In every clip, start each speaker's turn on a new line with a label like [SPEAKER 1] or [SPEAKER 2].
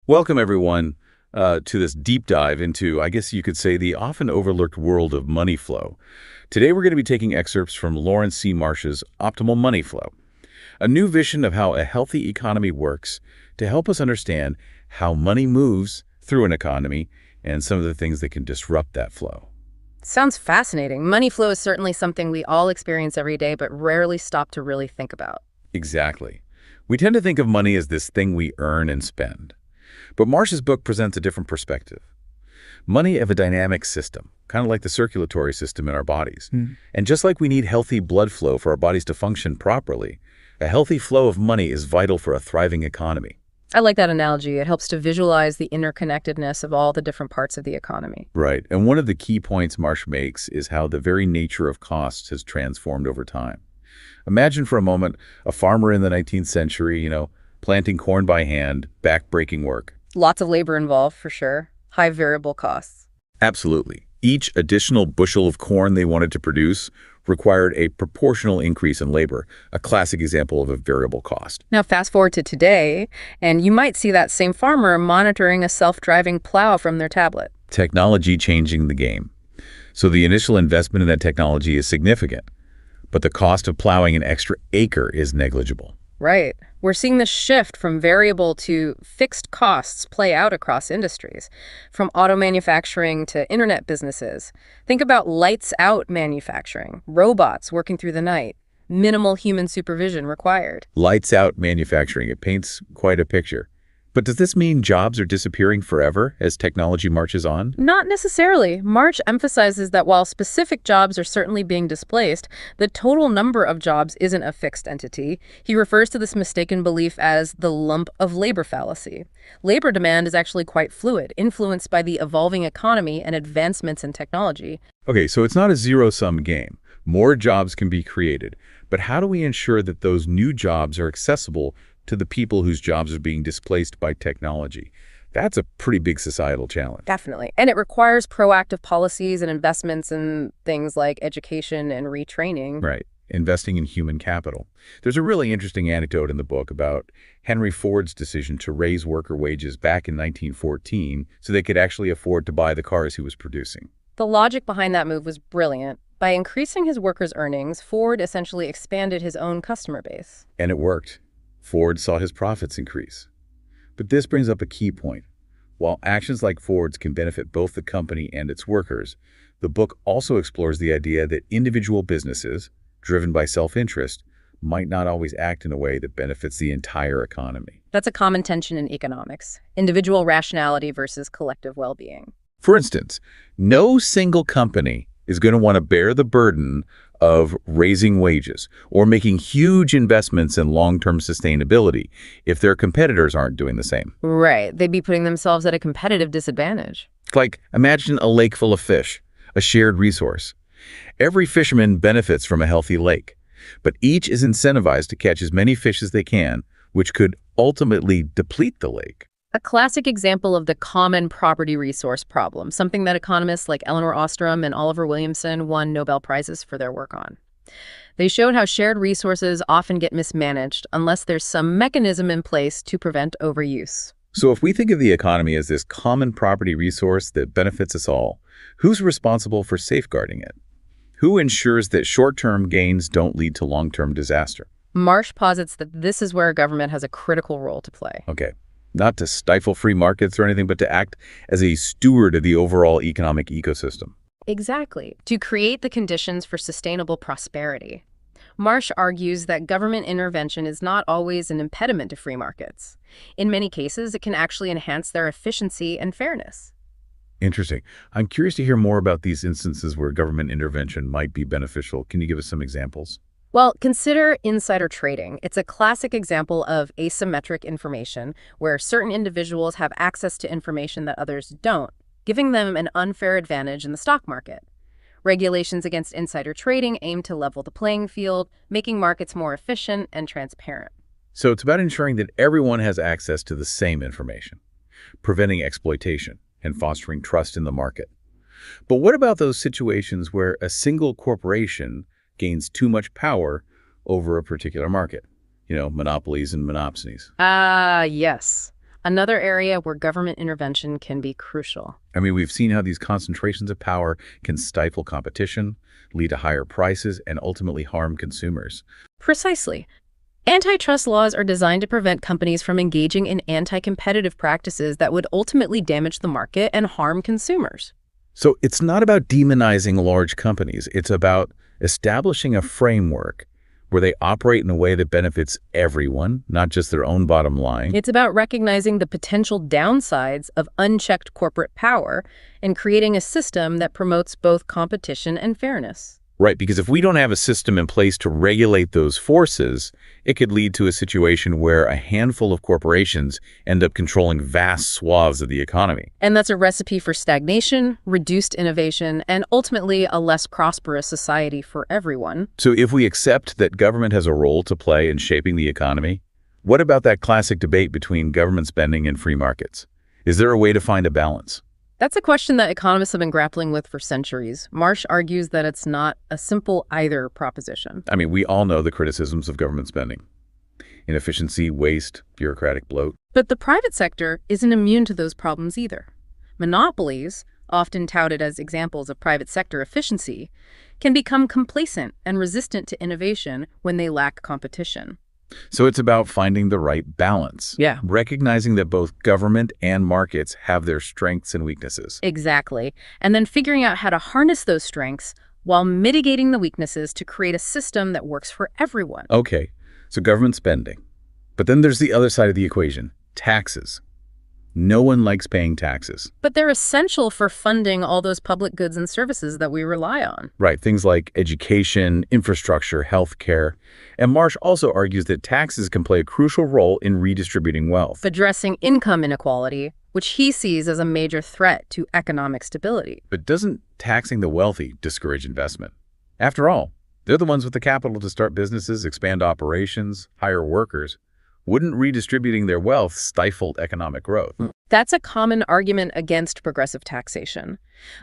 [SPEAKER 1] Welcome, everyone, to this deep dive into, I guess you could say, the often overlooked world of money flow. Today, we're going to be taking excerpts from Lawrence C. Marsh's Optimal Money Flow, a new vision of how a healthy economy works to help us understand how money moves through an economy and some of the things that can disrupt that flow.
[SPEAKER 2] Sounds fascinating. Money flow is certainly something we all experience every day, but rarely stop to really think about.
[SPEAKER 1] Exactly. We tend to think of money as this thing we earn and spend. But Marsh's book presents a different perspective. Money as a dynamic system, kind of like the circulatory system in our bodies. And just like we need healthy blood flow for our bodies to function properly, a healthy flow of money is vital for a thriving economy.
[SPEAKER 2] I like that analogy. It helps to visualize the interconnectedness of all the different parts of the economy.
[SPEAKER 1] Right. And one of the key points Marsh makes is how the very nature of costs has transformed over time. Imagine for a moment a farmer in the 19th century, planting corn by hand, back-breaking work.
[SPEAKER 2] Lots of labor involved, for sure. High variable costs.
[SPEAKER 1] Absolutely. Each additional bushel of corn they wanted to produce required a proportional increase in labor, a classic example of a variable cost.
[SPEAKER 2] Now fast forward to today, and you might see that same farmer monitoring a self-driving plow from their tablet.
[SPEAKER 1] Technology changing the game. So the initial investment in that technology is significant, but the cost of plowing an extra acre is negligible.
[SPEAKER 2] Right. We're seeing this shift from variable to fixed costs play out across industries, from auto manufacturing to internet businesses. Think about lights-out manufacturing, robots working through the night, minimal human supervision required.
[SPEAKER 1] Lights-out manufacturing, it paints quite a picture. But does this mean jobs are disappearing forever as technology marches on?
[SPEAKER 2] Not necessarily. Marsh emphasizes that while specific jobs are certainly being displaced, the total number of jobs isn't a fixed entity. He refers to this mistaken belief as the lump of labor fallacy. Labor demand is actually quite fluid, influenced by the evolving economy and advancements in technology.
[SPEAKER 1] Okay, so it's not a zero-sum game. More jobs can be created. But how do we ensure that those new jobs are accessible to the people whose jobs are being displaced by technology? That's a pretty big societal challenge.
[SPEAKER 2] Definitely. And it requires proactive policies and investments in things like education and retraining.
[SPEAKER 1] Right. Investing in human capital. There's a really interesting anecdote in the book about Henry Ford's decision to raise worker wages back in 1914 so they could actually afford to buy the cars he was producing.
[SPEAKER 2] The logic behind that move was brilliant. By increasing his workers' earnings, Ford essentially expanded his own customer base.
[SPEAKER 1] And it worked. Ford saw his profits increase. But this brings up a key point. While actions like Ford's can benefit both the company and its workers, the book also explores the idea that individual businesses, driven by self-interest, might not always act in a way that benefits the entire economy.
[SPEAKER 2] That's a common tension in economics, individual rationality versus collective well-being.
[SPEAKER 1] For instance, no single company is going to want to bear the burden of raising wages or making huge investments in long-term sustainability if their competitors aren't doing the same.
[SPEAKER 2] Right. They'd be putting themselves at a competitive disadvantage.
[SPEAKER 1] Like, imagine a lake full of fish, a shared resource. Every fisherman benefits from a healthy lake, but each is incentivized to catch as many fish as they can, which could ultimately deplete the lake.
[SPEAKER 2] A classic example of the common property resource problem, something that economists like Elinor Ostrom and Oliver Williamson won Nobel Prizes for their work on. They showed how shared resources often get mismanaged unless there's some mechanism in place to prevent overuse.
[SPEAKER 1] So if we think of the economy as this common property resource that benefits us all, who's responsible for safeguarding it? Who ensures that short-term gains don't lead to long-term disaster?
[SPEAKER 2] Marsh posits that this is where government has a critical role to play.
[SPEAKER 1] Okay. Not to stifle free markets or anything, but to act as a steward of the overall economic ecosystem.
[SPEAKER 2] Exactly. To create the conditions for sustainable prosperity. Marsh argues that government intervention is not always an impediment to free markets. In many cases, it can actually enhance their efficiency and fairness.
[SPEAKER 1] Interesting. I'm curious to hear more about these instances where government intervention might be beneficial. Can you give us some examples?
[SPEAKER 2] Well, consider insider trading. It's a classic example of asymmetric information where certain individuals have access to information that others don't, giving them an unfair advantage in the stock market. Regulations against insider trading aim to level the playing field, making markets more efficient and transparent.
[SPEAKER 1] So it's about ensuring that everyone has access to the same information, preventing exploitation and fostering trust in the market. But what about those situations where a single corporation gains too much power over a particular market? Monopolies and monopsonies.
[SPEAKER 2] Yes. another area where government intervention can be crucial.
[SPEAKER 1] I mean, we've seen how these concentrations of power can stifle competition, lead to higher prices, and ultimately harm consumers.
[SPEAKER 2] Precisely. Antitrust laws are designed to prevent companies from engaging in anti-competitive practices that would ultimately damage the market and harm consumers.
[SPEAKER 1] So it's not about demonizing large companies. It's about establishing a framework where they operate in a way that benefits everyone, not just their own bottom line.
[SPEAKER 2] It's about recognizing the potential downsides of unchecked corporate power and creating a system that promotes both competition and fairness.
[SPEAKER 1] Right, because if we don't have a system in place to regulate those forces, it could lead to a situation where a handful of corporations end up controlling vast swaths of the economy.
[SPEAKER 2] And that's a recipe for stagnation, reduced innovation, and ultimately a less prosperous society for everyone.
[SPEAKER 1] So if we accept that government has a role to play in shaping the economy, what about that classic debate between government spending and free markets? Is there a way to find a balance?
[SPEAKER 2] That's a question that economists have been grappling with for centuries. Marsh argues that it's not a simple either proposition.
[SPEAKER 1] I mean, we all know the criticisms of government spending. Inefficiency, waste, bureaucratic bloat.
[SPEAKER 2] But the private sector isn't immune to those problems either. Monopolies, often touted as examples of private sector efficiency, can become complacent and resistant to innovation when they lack competition.
[SPEAKER 1] So it's about finding the right balance.
[SPEAKER 2] Yeah.
[SPEAKER 1] Recognizing that both government and markets have their strengths and weaknesses.
[SPEAKER 2] Exactly. And then figuring out how to harness those strengths while mitigating the weaknesses to create a system that works for everyone.
[SPEAKER 1] Okay, so government spending. But then there's the other side of the equation, taxes. No one likes paying taxes.
[SPEAKER 2] But they're essential for funding all those public goods and services that we rely on.
[SPEAKER 1] Right, things like education, infrastructure, healthcare. And Marsh also argues that taxes can play a crucial role in redistributing wealth.
[SPEAKER 2] Addressing income inequality, which he sees as a major threat to economic stability.
[SPEAKER 1] But doesn't taxing the wealthy discourage investment? After all, they're the ones with the capital to start businesses, expand operations, hire workers. Wouldn't redistributing their wealth stifle economic growth?
[SPEAKER 2] That's a common argument against progressive taxation.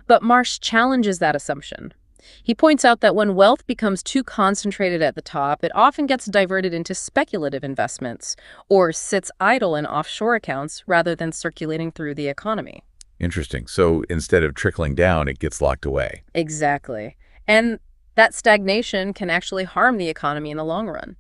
[SPEAKER 2] But Marsh challenges that assumption. He points out that when wealth becomes too concentrated at the top, it often gets diverted into speculative investments or sits idle in offshore accounts rather than circulating through the economy.
[SPEAKER 1] Interesting. So instead of trickling down, it gets locked away.
[SPEAKER 2] Exactly. And that stagnation can actually harm the economy in the long run.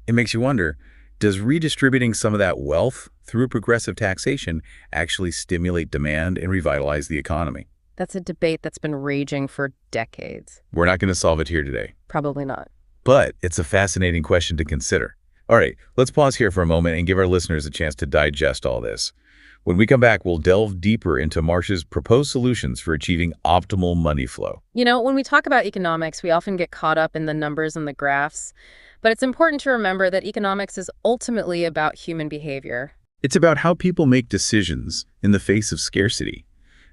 [SPEAKER 1] It makes you wonder, does redistributing some of that wealth through progressive taxation actually stimulate demand and revitalize the economy?
[SPEAKER 2] That's a debate that's been raging for decades.
[SPEAKER 1] We're not going to solve it here today.
[SPEAKER 2] Probably not.
[SPEAKER 1] But it's a fascinating question to consider. All right, let's pause here for a moment and give our listeners a chance to digest all this. When we come back, we'll delve deeper into Marsh's proposed solutions for achieving optimal money flow.
[SPEAKER 2] You know, when we talk about economics, we often get caught up in the numbers and the graphs. But it's important to remember that economics is ultimately about human behavior.
[SPEAKER 1] It's about how people make decisions in the face of scarcity,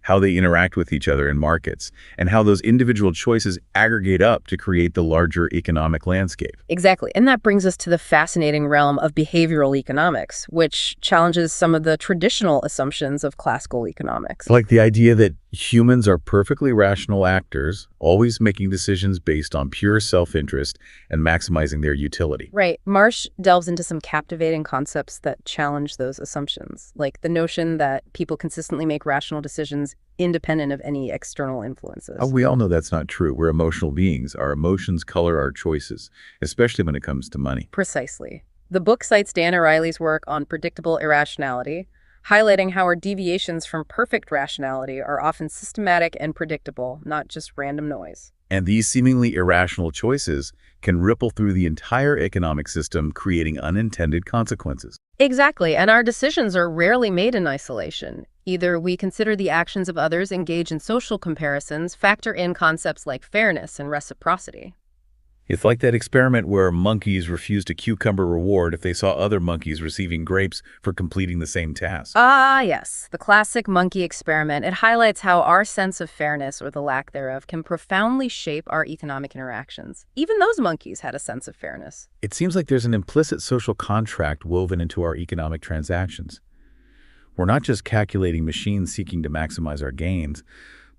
[SPEAKER 1] how they interact with each other in markets, and how those individual choices aggregate up to create the larger economic landscape.
[SPEAKER 2] Exactly. And that brings us to the fascinating realm of behavioral economics, which challenges some of the traditional assumptions of classical economics.
[SPEAKER 1] Like the idea that humans are perfectly rational actors, always making decisions based on pure self-interest and maximizing their utility.
[SPEAKER 2] Right. Marsh delves into some captivating concepts that challenge those assumptions, like the notion that people consistently make rational decisions independent of any external influences.
[SPEAKER 1] Oh, we all know that's not true. We're emotional beings. Our emotions color our choices, especially when it comes to money.
[SPEAKER 2] Precisely. The book cites Dan Ariely's work on predictable irrationality, highlighting how our deviations from perfect rationality are often systematic and predictable, not just random noise.
[SPEAKER 1] And these seemingly irrational choices can ripple through the entire economic system, creating unintended consequences.
[SPEAKER 2] Exactly, and our decisions are rarely made in isolation. Either we consider the actions of others, engage in social comparisons, factor in concepts like fairness and reciprocity.
[SPEAKER 1] It's like that experiment where monkeys refused a cucumber reward if they saw other monkeys receiving grapes for completing the same task.
[SPEAKER 2] Ah, yes, the classic monkey experiment. It highlights how our sense of fairness, or the lack thereof, can profoundly shape our economic interactions. Even those monkeys had a sense of fairness.
[SPEAKER 1] It seems like there's an implicit social contract woven into our economic transactions. We're not just calculating machines seeking to maximize our gains,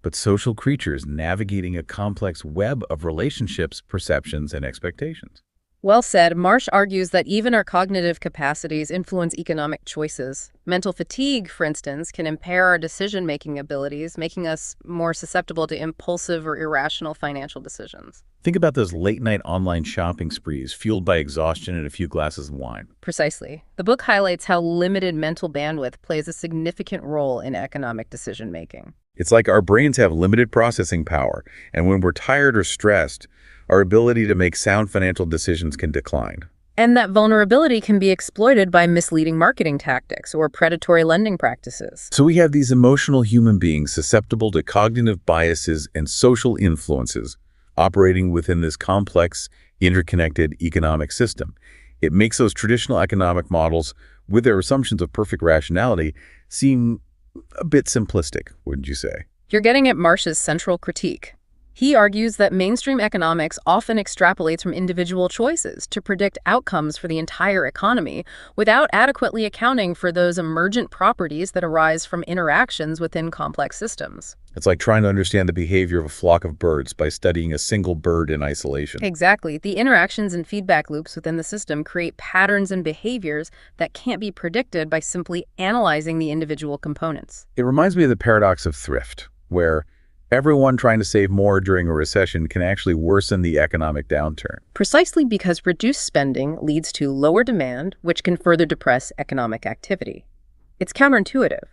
[SPEAKER 1] but social creatures navigating a complex web of relationships, perceptions, and expectations.
[SPEAKER 2] Well said. Marsh argues that even our cognitive capacities influence economic choices. Mental fatigue, for instance, can impair our decision-making abilities, making us more susceptible to impulsive or irrational financial decisions.
[SPEAKER 1] Think about those late-night online shopping sprees fueled by exhaustion and a few glasses of wine.
[SPEAKER 2] Precisely. The book highlights how limited mental bandwidth plays a significant role in economic decision-making.
[SPEAKER 1] It's like our brains have limited processing power, and when we're tired or stressed, our ability to make sound financial decisions can decline.
[SPEAKER 2] And that vulnerability can be exploited by misleading marketing tactics or predatory lending practices.
[SPEAKER 1] So we have these emotional human beings susceptible to cognitive biases and social influences operating within this complex, interconnected economic system. It makes those traditional economic models, with their assumptions of perfect rationality, seem a bit simplistic, wouldn't you say?
[SPEAKER 2] You're getting at Marsh's central critique. He argues that mainstream economics often extrapolates from individual choices to predict outcomes for the entire economy without adequately accounting for those emergent properties that arise from interactions within complex systems.
[SPEAKER 1] It's like trying to understand the behavior of a flock of birds by studying a single bird in isolation.
[SPEAKER 2] Exactly. The interactions and feedback loops within the system create patterns and behaviors that can't be predicted by simply analyzing the individual components.
[SPEAKER 1] It reminds me of the paradox of thrift, where everyone trying to save more during a recession can actually worsen the economic downturn.
[SPEAKER 2] Precisely because reduced spending leads to lower demand, which can further depress economic activity. It's counterintuitive,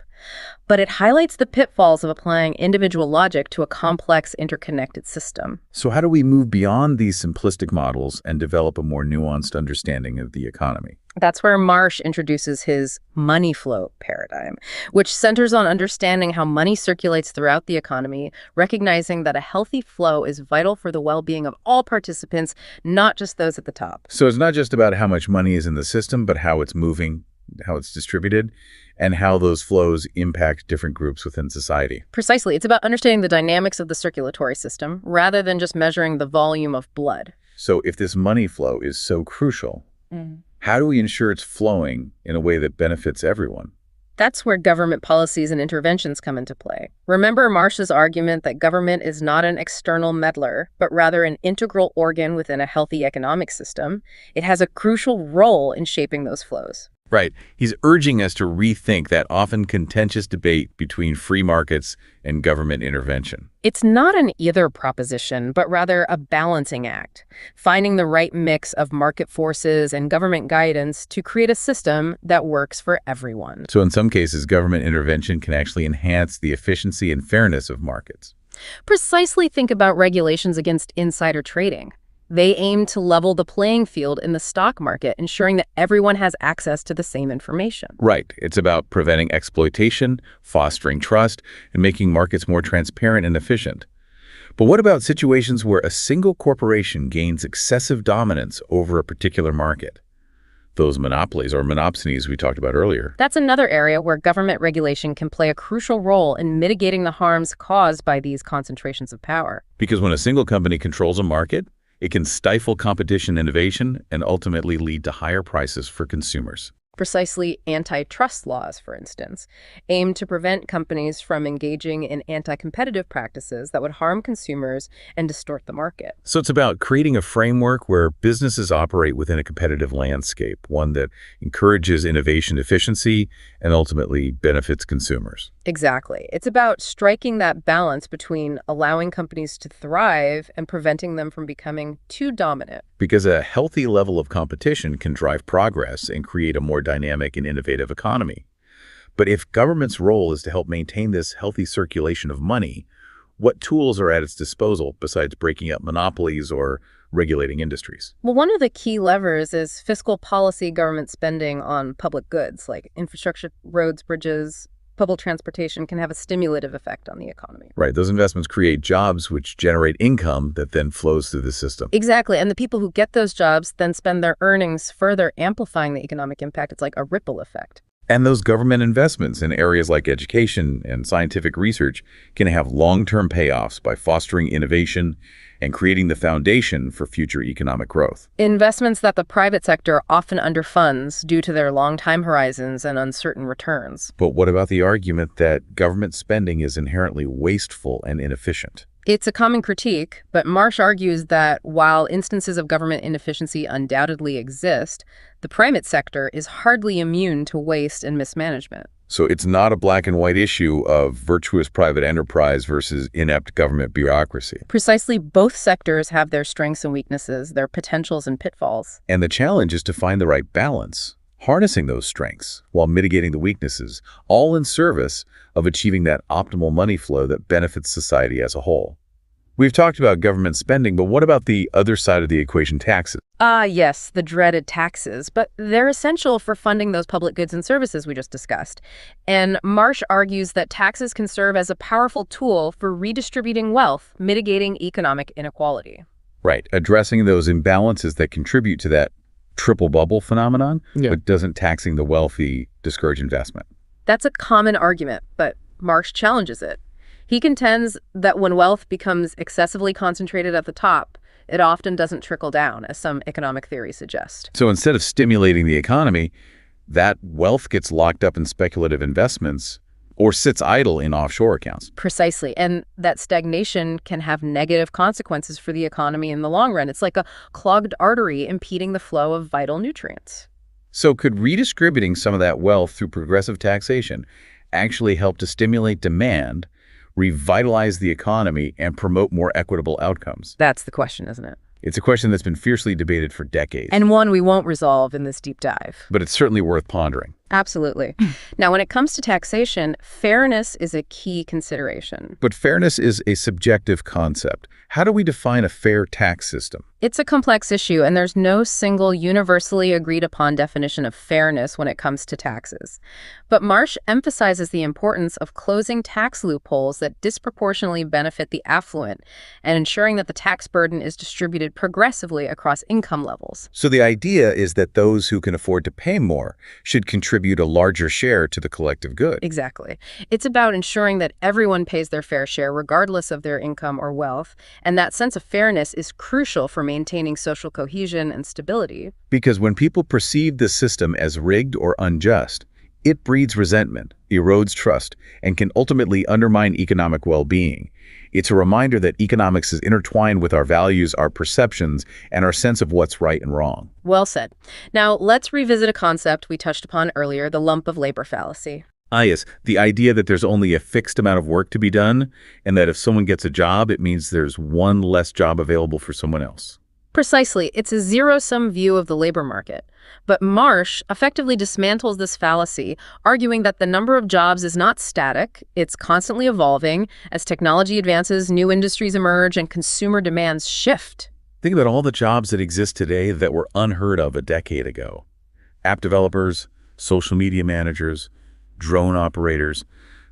[SPEAKER 2] but it highlights the pitfalls of applying individual logic to a complex, interconnected system.
[SPEAKER 1] So how do we move beyond these simplistic models and develop a more nuanced understanding of the economy?
[SPEAKER 2] That's where Marsh introduces his money flow paradigm, which centers on understanding how money circulates throughout the economy, recognizing that a healthy flow is vital for the well-being of all participants, not just those at the top.
[SPEAKER 1] So it's not just about how much money is in the system, but how it's moving, how it's distributed, and how those flows impact different groups within society.
[SPEAKER 2] Precisely. It's about understanding the dynamics of the circulatory system, rather than just measuring the volume of blood.
[SPEAKER 1] So if this money flow is so crucial, how do we ensure it's flowing in a way that benefits everyone?
[SPEAKER 2] That's where government policies and interventions come into play. Remember Marsh's argument that government is not an external meddler, but rather an integral organ within a healthy economic system. It has a crucial role in shaping those flows.
[SPEAKER 1] Right. He's urging us to rethink that often contentious debate between free markets and government intervention.
[SPEAKER 2] It's not an either proposition, but rather a balancing act, finding the right mix of market forces and government guidance to create a system that works for everyone.
[SPEAKER 1] So in some cases, government intervention can actually enhance the efficiency and fairness of markets.
[SPEAKER 2] Precisely. Think about regulations against insider trading. They aim to level the playing field in the stock market, ensuring that everyone has access to the same information.
[SPEAKER 1] Right. It's about preventing exploitation, fostering trust, and making markets more transparent and efficient. But what about situations where a single corporation gains excessive dominance over a particular market? Those monopolies or monopsonies we talked about earlier.
[SPEAKER 2] That's another area where government regulation can play a crucial role in mitigating the harms caused by these concentrations of power.
[SPEAKER 1] Because when a single company controls a market, it can stifle competition, innovation, and ultimately lead to higher prices for consumers.
[SPEAKER 2] Precisely. Antitrust laws, for instance, aim to prevent companies from engaging in anti-competitive practices that would harm consumers and distort the market.
[SPEAKER 1] So it's about creating a framework where businesses operate within a competitive landscape, one that encourages innovation, efficiency, and ultimately benefits consumers.
[SPEAKER 2] Exactly. It's about striking that balance between allowing companies to thrive and preventing them from becoming too dominant.
[SPEAKER 1] Because a healthy level of competition can drive progress and create a more dynamic and innovative economy. But if government's role is to help maintain this healthy circulation of money, what tools are at its disposal besides breaking up monopolies or regulating industries?
[SPEAKER 2] Well, one of the key levers is fiscal policy government spending on public goods like infrastructure, roads, bridges. Public transportation can have a stimulative effect on the economy.
[SPEAKER 1] Right. Those investments create jobs which generate income that then flows through the system.
[SPEAKER 2] Exactly. And the people who get those jobs then spend their earnings further amplifying the economic impact. It's like a ripple effect.
[SPEAKER 1] And those government investments in areas like education and scientific research can have long-term payoffs by fostering innovation and creating the foundation for future economic growth.
[SPEAKER 2] Investments that the private sector often underfunds due to their long time horizons and uncertain returns.
[SPEAKER 1] But what about the argument that government spending is inherently wasteful and inefficient?
[SPEAKER 2] It's a common critique, but Marsh argues that while instances of government inefficiency undoubtedly exist, the private sector is hardly immune to waste and mismanagement.
[SPEAKER 1] So it's not a black and white issue of virtuous private enterprise versus inept government bureaucracy.
[SPEAKER 2] Precisely, both sectors have their strengths and weaknesses, their potentials and pitfalls.
[SPEAKER 1] And the challenge is to find the right balance, harnessing those strengths while mitigating the weaknesses, all in service of achieving that optimal money flow that benefits society as a whole. We've talked about government spending, but what about the other side of the equation, taxes?
[SPEAKER 2] Yes, the dreaded taxes, but they're essential for funding those public goods and services we just discussed. And Marsh argues that taxes can serve as a powerful tool for redistributing wealth, mitigating economic inequality.
[SPEAKER 1] Right, addressing those imbalances that contribute to that triple bubble phenomenon, but doesn't taxing the wealthy discourage investment.
[SPEAKER 2] That's a common argument, but Marsh challenges it. He contends that when wealth becomes excessively concentrated at the top, it often doesn't trickle down, as some economic theories suggest.
[SPEAKER 1] So instead of stimulating the economy, that wealth gets locked up in speculative investments or sits idle in offshore accounts.
[SPEAKER 2] Precisely. And that stagnation can have negative consequences for the economy in the long run. It's like a clogged artery impeding the flow of vital nutrients.
[SPEAKER 1] So could redistributing some of that wealth through progressive taxation actually help to stimulate demand, revitalize the economy, and promote more equitable outcomes?
[SPEAKER 2] That's the question, isn't it?
[SPEAKER 1] It's a question that's been fiercely debated for decades.
[SPEAKER 2] And one we won't resolve in this deep dive.
[SPEAKER 1] But it's certainly worth pondering.
[SPEAKER 2] Absolutely. Now, when it comes to taxation, fairness is a key consideration.
[SPEAKER 1] But fairness is a subjective concept. How do we define a fair tax system?
[SPEAKER 2] It's a complex issue, and there's no single universally agreed upon definition of fairness when it comes to taxes. But Marsh emphasizes the importance of closing tax loopholes that disproportionately benefit the affluent and ensuring that the tax burden is distributed progressively across income levels.
[SPEAKER 1] So the idea is that those who can afford to pay more should contribute a larger share to the collective good.
[SPEAKER 2] Exactly. It's about ensuring that everyone pays their fair share regardless of their income or wealth, and that sense of fairness is crucial for maintaining social cohesion and stability.
[SPEAKER 1] Because when people perceive the system as rigged or unjust, it breeds resentment, erodes trust, and can ultimately undermine economic well-being. It's a reminder that economics is intertwined with our values, our perceptions, and our sense of what's right and wrong.
[SPEAKER 2] Well said. Now, let's revisit a concept we touched upon earlier, the lump of labor fallacy.
[SPEAKER 1] Yes, the idea that there's only a fixed amount of work to be done, and that if someone gets a job, it means there's one less job available for someone else.
[SPEAKER 2] Precisely. It's a zero-sum view of the labor market. But Marsh effectively dismantles this fallacy, arguing that the number of jobs is not static, it's constantly evolving. As technology advances, new industries emerge, and consumer demands shift.
[SPEAKER 1] Think about all the jobs that exist today that were unheard of a decade ago. App developers, social media managers, drone operators,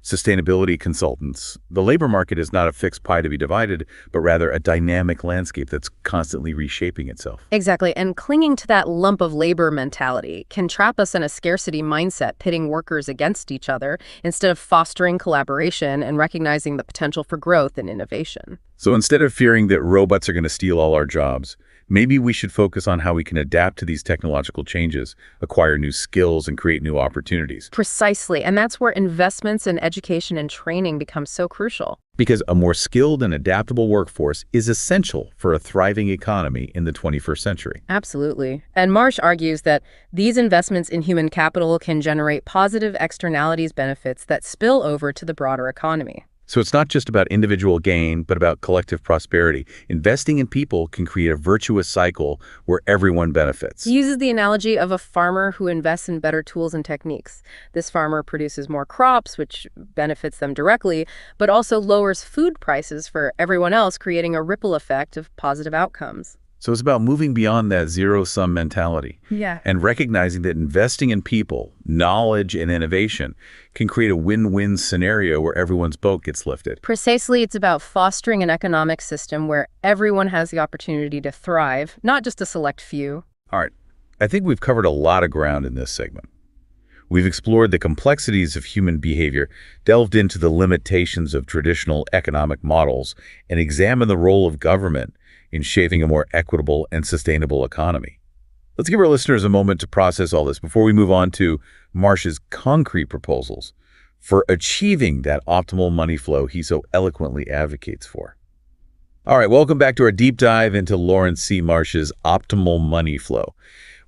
[SPEAKER 1] sustainability consultants. The labor market is not a fixed pie to be divided, but rather a dynamic landscape that's constantly reshaping itself.
[SPEAKER 2] Exactly, and clinging to that lump of labor mentality can trap us in a scarcity mindset, pitting workers against each other instead of fostering collaboration and recognizing the potential for growth and innovation.
[SPEAKER 1] So instead of fearing that robots are going to steal all our jobs, maybe we should focus on how we can adapt to these technological changes, acquire new skills, and create new opportunities.
[SPEAKER 2] Precisely, and that's where investments in education and training become so crucial.
[SPEAKER 1] Because a more skilled and adaptable workforce is essential for a thriving economy in the 21st century.
[SPEAKER 2] Absolutely. And Marsh argues that these investments in human capital can generate positive externalities benefits that spill over to the broader economy.
[SPEAKER 1] So it's not just about individual gain, but about collective prosperity. Investing in people can create a virtuous cycle where everyone benefits.
[SPEAKER 2] He uses the analogy of a farmer who invests in better tools and techniques. This farmer produces more crops, which benefits them directly, but also lowers food prices for everyone else, creating a ripple effect of positive outcomes.
[SPEAKER 1] So it's about moving beyond that zero-sum mentality and recognizing that investing in people, knowledge, and innovation can create a win-win scenario where everyone's boat gets lifted.
[SPEAKER 2] Precisely, it's about fostering an economic system where everyone has the opportunity to thrive, not just a select few.
[SPEAKER 1] All right, I think we've covered a lot of ground in this segment. We've explored the complexities of human behavior, delved into the limitations of traditional economic models, and examined the role of government in shaping a more equitable and sustainable economy. Let's give our listeners a moment to process all this before we move on to Marsh's concrete proposals for achieving that optimal money flow he so eloquently advocates for. All right, welcome back to our deep dive into Lawrence C. Marsh's optimal money flow.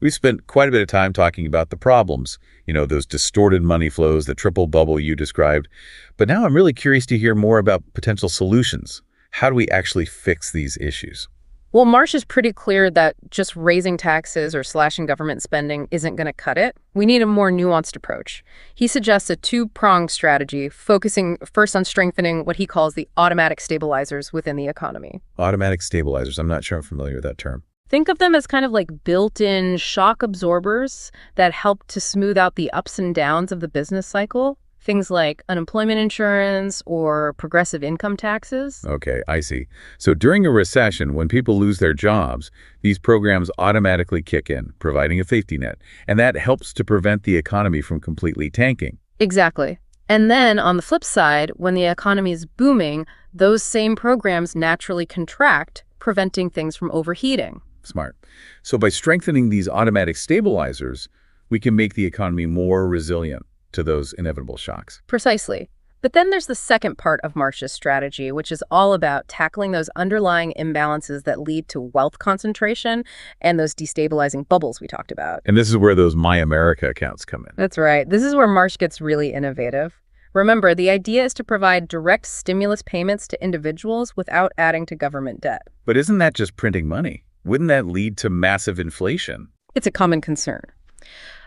[SPEAKER 1] We've spent quite a bit of time talking about the problems, those distorted money flows, the triple bubble you described. But now I'm really curious to hear more about potential solutions. How do we actually fix these issues?
[SPEAKER 2] Well, Marsh is pretty clear that just raising taxes or slashing government spending isn't going to cut it. We need a more nuanced approach. He suggests a two-pronged strategy, focusing first on strengthening what he calls the automatic stabilizers within the economy.
[SPEAKER 1] Automatic stabilizers. I'm not sure I'm familiar with that term.
[SPEAKER 2] Think of them as kind of like built-in shock absorbers that help to smooth out the ups and downs of the business cycle. Things like unemployment insurance or progressive income taxes.
[SPEAKER 1] Okay, I see. So during a recession, when people lose their jobs, these programs automatically kick in, providing a safety net. And that helps to prevent the economy from completely tanking.
[SPEAKER 2] Exactly. And then on the flip side, when the economy is booming, those same programs naturally contract, preventing things from overheating.
[SPEAKER 1] Smart. So by strengthening these automatic stabilizers, we can make the economy more resilient to those inevitable shocks.
[SPEAKER 2] Precisely. But then there's the second part of Marsh's strategy, which is all about tackling those underlying imbalances that lead to wealth concentration and those destabilizing bubbles we talked about.
[SPEAKER 1] And this is where those My America accounts come in.
[SPEAKER 2] That's right. This is where Marsh gets really innovative. Remember, the idea is to provide direct stimulus payments to individuals without adding to government debt.
[SPEAKER 1] But isn't that just printing money? Wouldn't that lead to massive inflation?
[SPEAKER 2] It's a common concern.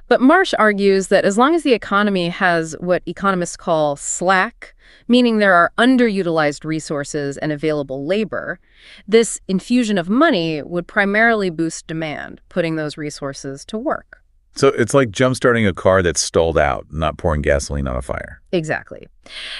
[SPEAKER 2] But Marsh argues that as long as the economy has what economists call slack, meaning there are underutilized resources and available labor, this infusion of money would primarily boost demand, putting those resources to work.
[SPEAKER 1] So it's like jump-starting a car that's stalled out, not pouring gasoline on a fire.
[SPEAKER 2] Exactly.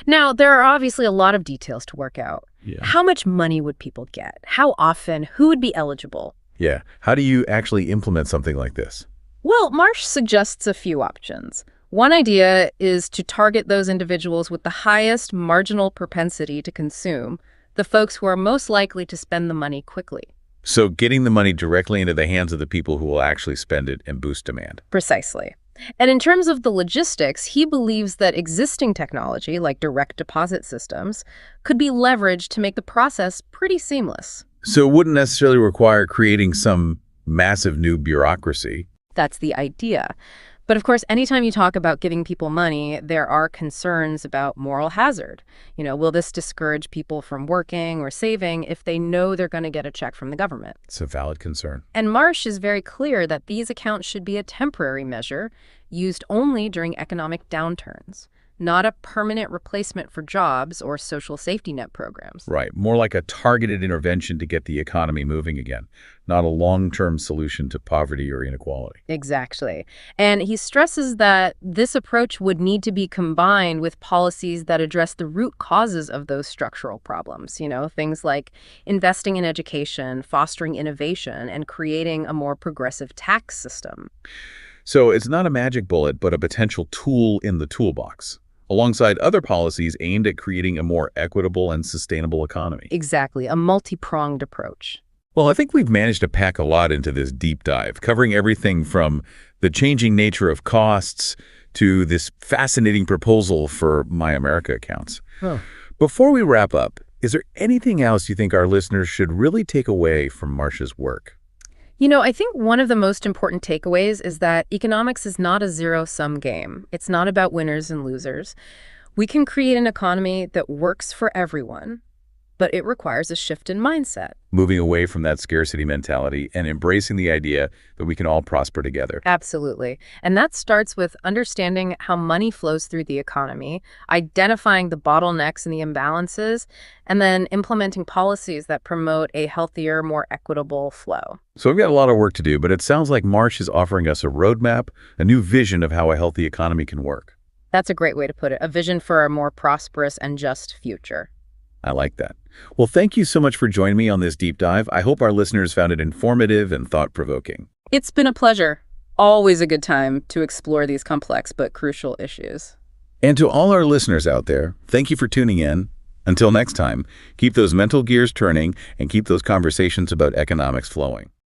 [SPEAKER 2] Now, there are obviously a lot of details to work out.
[SPEAKER 1] Yeah.
[SPEAKER 2] How much money would people get? How often? Who would be eligible?
[SPEAKER 1] Yeah. How do you actually implement something like this?
[SPEAKER 2] Well, Marsh suggests a few options. One idea is to target those individuals with the highest marginal propensity to consume, the folks who are most likely to spend the money quickly.
[SPEAKER 1] So getting the money directly into the hands of the people who will actually spend it and boost demand.
[SPEAKER 2] Precisely. And in terms of the logistics, he believes that existing technology, like direct deposit systems, could be leveraged to make the process pretty seamless.
[SPEAKER 1] So it wouldn't necessarily require creating some massive new bureaucracy.
[SPEAKER 2] That's the idea. But of course, anytime you talk about giving people money, there are concerns about moral hazard. Will this discourage people from working or saving if they know they're going to get a check from the government?
[SPEAKER 1] It's a valid concern.
[SPEAKER 2] And Marsh is very clear that these accounts should be a temporary measure used only during economic downturns, not a permanent replacement for jobs or social safety net programs.
[SPEAKER 1] Right. More like a targeted intervention to get the economy moving again, not a long-term solution to poverty or inequality.
[SPEAKER 2] Exactly. And he stresses that this approach would need to be combined with policies that address the root causes of those structural problems, things like investing in education, fostering innovation, and creating a more progressive tax system.
[SPEAKER 1] So it's not a magic bullet, but a potential tool in the toolbox, alongside other policies aimed at creating a more equitable and sustainable economy.
[SPEAKER 2] Exactly, a multi-pronged approach.
[SPEAKER 1] Well, I think we've managed to pack a lot into this deep dive, covering everything from the changing nature of costs to this fascinating proposal for My America accounts.
[SPEAKER 2] Oh.
[SPEAKER 1] Before we wrap up, is there anything else you think our listeners should really take away from Marsh's work?
[SPEAKER 2] I think one of the most important takeaways is that economics is not a zero-sum game. It's not about winners and losers. We can create an economy that works for everyone, but it requires a shift in mindset.
[SPEAKER 1] Moving away from that scarcity mentality and embracing the idea that we can all prosper together.
[SPEAKER 2] Absolutely. And that starts with understanding how money flows through the economy, identifying the bottlenecks and the imbalances, and then implementing policies that promote a healthier, more equitable flow.
[SPEAKER 1] So we've got a lot of work to do, but it sounds like Marsh is offering us a roadmap, a new vision of how a healthy economy can work.
[SPEAKER 2] That's a great way to put it, a vision for a more prosperous and just future.
[SPEAKER 1] I like that. Well, thank you so much for joining me on this deep dive. I hope our listeners found it informative and thought-provoking.
[SPEAKER 2] It's been a pleasure. Always a good time to explore these complex but crucial issues.
[SPEAKER 1] And to all our listeners out there, thank you for tuning in. Until next time, keep those mental gears turning and keep those conversations about economics flowing.